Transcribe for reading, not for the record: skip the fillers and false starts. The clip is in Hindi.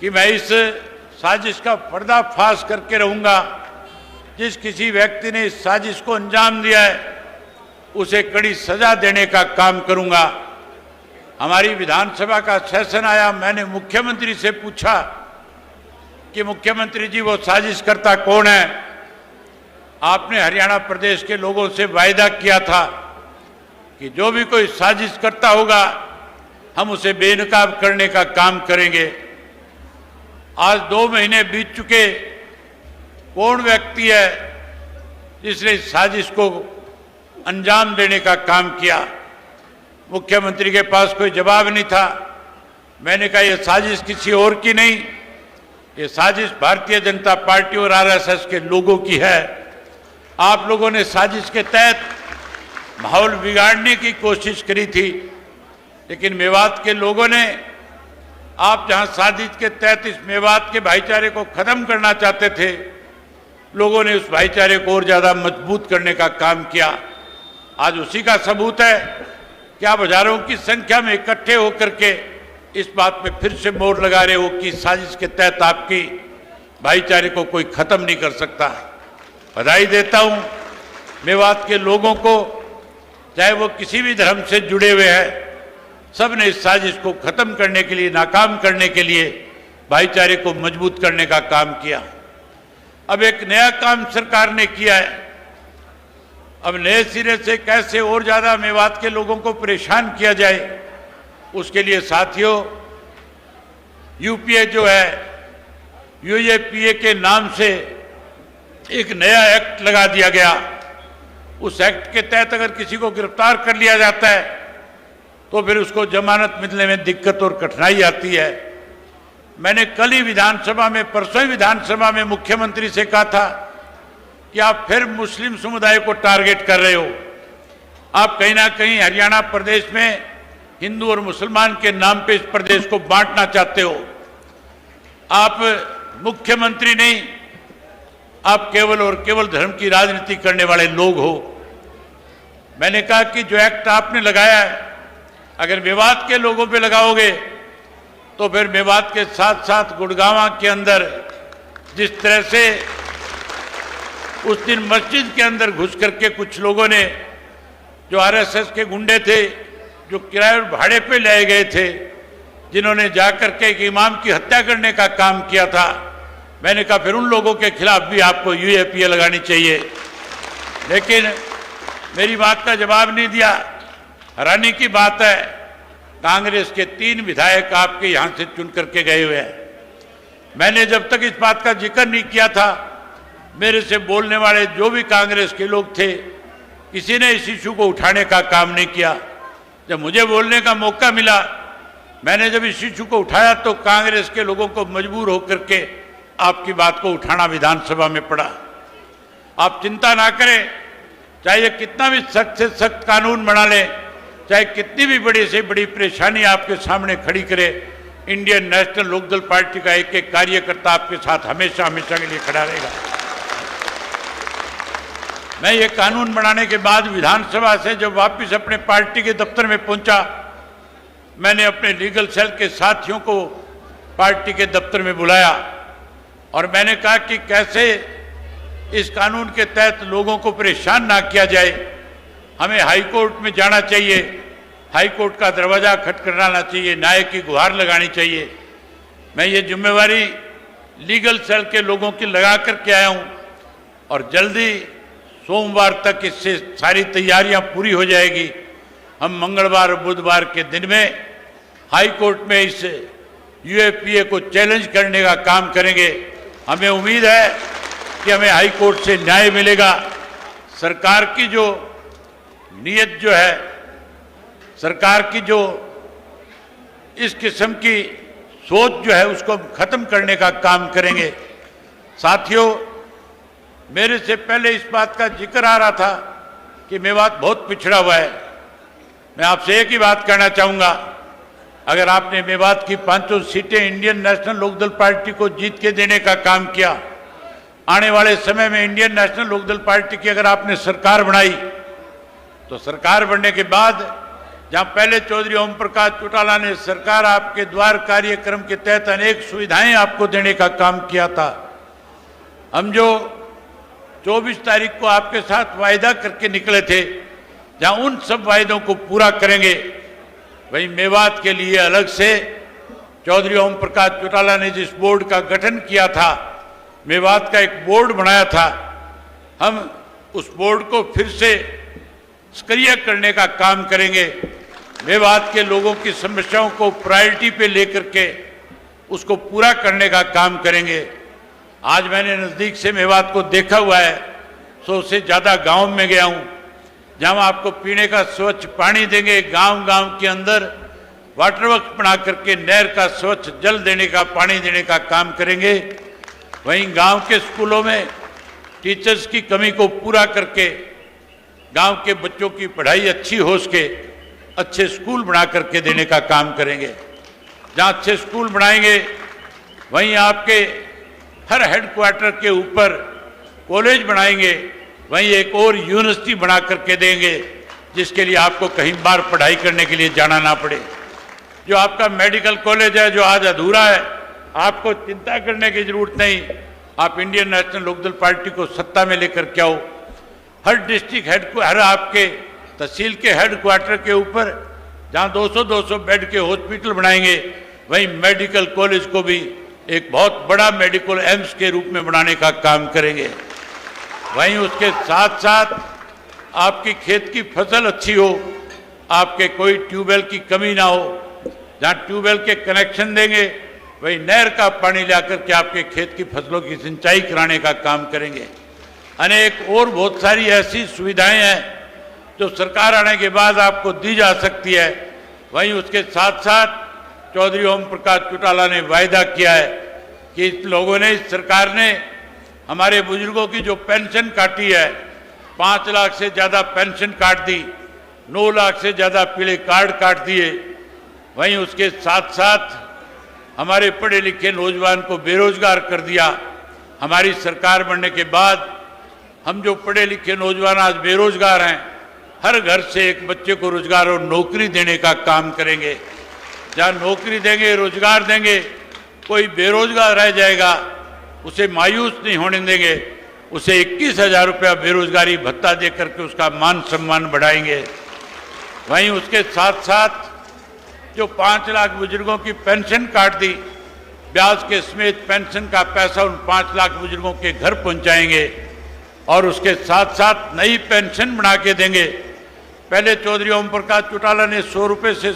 कि मैं इस साजिश का पर्दाफाश करके रहूंगा। जिस किसी व्यक्ति ने इस साजिश को अंजाम दिया है उसे कड़ी सजा देने का काम करूंगा। हमारी विधानसभा का सेशन आया, मैंने मुख्यमंत्री से पूछा कि मुख्यमंत्री जी वो साजिशकर्ता कौन है? आपने हरियाणा प्रदेश के लोगों से वायदा किया था कि जो भी कोई साजिश करता होगा हम उसे बेनकाब करने का काम करेंगे। आज 2 महीने बीत चुके, कौन व्यक्ति है जिसने इस साजिश को अंजाम देने का काम किया? मुख्यमंत्री के पास कोई जवाब नहीं था। मैंने कहा यह साजिश किसी और की नहीं, ये साजिश भारतीय जनता पार्टी और आरएसएस के लोगों की है। आप लोगों ने साजिश के तहत माहौल बिगाड़ने की कोशिश करी थी, लेकिन मेवात के लोगों ने, आप जहां साजिश के तहत इस मेवात के भाईचारे को खत्म करना चाहते थे, लोगों ने उस भाईचारे को और ज्यादा मजबूत करने का काम किया। आज उसी का सबूत है कि आप हजारों की संख्या में इकट्ठे होकर के इस बात पे फिर से मोहर लगा रहे हो कि साजिश के तहत आपकी भाईचारे को कोई खत्म नहीं कर सकता। बधाई देता हूं मेवात के लोगों को, चाहे वो किसी भी धर्म से जुड़े हुए हैं, सब ने इस साजिश को खत्म करने के लिए, नाकाम करने के लिए, भाईचारे को मजबूत करने का काम किया। अब एक नया काम सरकार ने किया है। अब नए सिरे से कैसे और ज्यादा मेवात के लोगों को परेशान किया जाए, उसके लिए साथियों यूपीए जो है, यूएपीए के नाम से एक नया एक्ट लगा दिया गया। उस एक्ट के तहत अगर किसी को गिरफ्तार कर लिया जाता है तो फिर उसको जमानत मिलने में दिक्कत और कठिनाई आती है। मैंने कल ही विधानसभा में, परसों ही विधानसभा में मुख्यमंत्री से कहा था कि आप फिर मुस्लिम समुदाय को टारगेट कर रहे हो। आप कहीं ना कहीं हरियाणा प्रदेश में हिंदू और मुसलमान के नाम पे इस प्रदेश को बांटना चाहते हो। आप मुख्यमंत्री नहीं, आप केवल और केवल धर्म की राजनीति करने वाले लोग हो। मैंने कहा कि जो एक्ट आपने लगाया है, अगर मेवात के लोगों पे लगाओगे तो फिर मेवात के साथ साथ गुड़गांव के अंदर जिस तरह से उस दिन मस्जिद के अंदर घुस करके कुछ लोगों ने, जो आरएसएस के गुंडे थे, जो किराए और भाड़े पे लाए गए थे, जिन्होंने जाकर के एक इमाम की हत्या करने का काम किया था, मैंने कहा फिर उन लोगों के खिलाफ भी आपको यूएपीए लगानी चाहिए। लेकिन मेरी बात का जवाब नहीं दिया। हैरानी की बात है, कांग्रेस के 3 विधायक आपके यहां से चुन करके गए हुए हैं। मैंने जब तक इस बात का जिक्र नहीं किया था, मेरे से बोलने वाले जो भी कांग्रेस के लोग थे, किसी ने इस इशू को उठाने का काम नहीं किया। जब मुझे बोलने का मौका मिला, मैंने जब इस इशू को उठाया तो कांग्रेस के लोगों को मजबूर होकर के आपकी बात को उठाना विधानसभा में पड़ा। आप चिंता ना करें, चाहे ये कितना भी सख्त से सख्त कानून बना लें, चाहे कितनी भी बड़ी से बड़ी परेशानी आपके सामने खड़ी करे, इंडियन नेशनल लोकदल पार्टी का एक एक कार्यकर्ता आपके साथ हमेशा हमेशा के लिए खड़ा रहेगा। मैं ये कानून बनाने के बाद विधानसभा से जब वापस अपने पार्टी के दफ्तर में पहुंचा, मैंने अपने लीगल सेल के साथियों को पार्टी के दफ्तर में बुलाया और मैंने कहा कि कैसे इस कानून के तहत लोगों को परेशान ना किया जाए। हमें हाई कोर्ट में जाना चाहिए, हाई कोर्ट का दरवाजा खटखटाना चाहिए, न्याय की गुहार लगानी चाहिए। मैं ये जिम्मेवारी लीगल सेल के लोगों की लगा करके आया हूँ और जल्दी सोमवार तक इससे सारी तैयारियां पूरी हो जाएगी। हम मंगलवार और बुधवार के दिन में हाई कोर्ट में इस यूएपीए को चैलेंज करने का काम करेंगे। हमें उम्मीद है कि हमें हाई कोर्ट से न्याय मिलेगा। सरकार की जो नीयत जो है, सरकार की जो इस किस्म की सोच जो है, उसको खत्म करने का काम करेंगे। साथियों, मेरे से पहले इस बात का जिक्र आ रहा था कि मेवात बहुत पिछड़ा हुआ है। मैं आपसे एक ही बात कहना चाहूंगा, अगर आपने मेवात की 500 सीटें इंडियन नेशनल लोकदल पार्टी को जीत के देने का काम किया, आने वाले समय में इंडियन नेशनल लोकदल पार्टी की अगर आपने सरकार बनाई, तो सरकार बनने के बाद जहां पहले चौधरी ओम प्रकाश चौटाला ने सरकार आपके द्वार कार्यक्रम के तहत अनेक सुविधाएं आपको देने का काम किया था। हम जो 24 तारीख को आपके साथ वायदा करके निकले थे, जहां उन सब वायदों को पूरा करेंगे। वहीं मेवात के लिए अलग से चौधरी ओम प्रकाश चौटाला ने जिस बोर्ड का गठन किया था, मेवात का एक बोर्ड बनाया था, हम उस बोर्ड को फिर से सक्रिय करने का काम करेंगे। मेवात के लोगों की समस्याओं को प्रायोरिटी पे लेकर के उसको पूरा करने का काम करेंगे। आज मैंने नज़दीक से मेवात को देखा हुआ है, 100 से ज़्यादा गांव में गया हूं, जहां आपको पीने का स्वच्छ पानी देंगे। गांव-गांव के अंदर वाटर वर्क्स बना करके नहर का स्वच्छ जल देने का, पानी देने का काम करेंगे। वहीं गांव के स्कूलों में टीचर्स की कमी को पूरा करके गांव के बच्चों की पढ़ाई अच्छी हो सके, अच्छे स्कूल बना करके देने का काम करेंगे। जहां अच्छे स्कूल बनाएंगे, वहीं आपके हर हेडक्वार्टर के ऊपर कॉलेज बनाएंगे, वहीं एक और यूनिवर्सिटी बना करके देंगे, जिसके लिए आपको कहीं बार पढ़ाई करने के लिए जाना ना पड़े। जो आपका मेडिकल कॉलेज है, जो आज अधूरा है, आपको चिंता करने की जरूरत नहीं। आप इंडियन नेशनल लोकदल पार्टी को सत्ता में लेकर के आओ। हर डिस्ट्रिक्ट हर आपके तहसील के हेडक्वार्टर के ऊपर जहां 200-200 बेड के हॉस्पिटल बनाएंगे, वहीं मेडिकल कॉलेज को भी एक बहुत बड़ा मेडिकल एम्स के रूप में बनाने का काम करेंगे। वहीं उसके साथ साथ आपकी खेत की फसल अच्छी हो, आपके कोई ट्यूबवेल की कमी ना हो। जहां ट्यूबवेल के कनेक्शन देंगे, वहीं नहर का पानी लाकर के आपके खेत की फसलों की सिंचाई कराने का काम करेंगे। अनेक और बहुत सारी ऐसी सुविधाएं हैं जो सरकार आने के बाद आपको दी जा सकती है। वहीं उसके साथ साथ चौधरी ओम प्रकाश चौटाला ने वायदा किया है कि लोगों ने, इस सरकार ने हमारे बुजुर्गों की जो पेंशन काटी है, 5 लाख से ज़्यादा पेंशन काट दी, 9 लाख से ज़्यादा पीले कार्ड काट दिए। वहीं उसके साथ साथ हमारे पढ़े लिखे नौजवान को बेरोजगार कर दिया। हमारी सरकार बनने के बाद हम जो पढ़े लिखे नौजवान आज बेरोजगार हैं, हर घर से एक बच्चे को रोजगार और नौकरी देने का काम करेंगे। जहाँ नौकरी देंगे, रोजगार देंगे, कोई बेरोजगार रह जाएगा, उसे मायूस नहीं होने देंगे। उसे 21,000 रुपया बेरोजगारी भत्ता दे करके उसका मान सम्मान बढ़ाएंगे। वहीं उसके साथ साथ जो 5 लाख बुजुर्गों की पेंशन काट दी, ब्याज के समेत पेंशन का पैसा उन 5 लाख बुजुर्गों के घर पहुंचाएंगे। और उसके साथ साथ नई पेंशन बना के देंगे। पहले चौधरी ओम प्रकाश चौटाला ने 100 रुपये से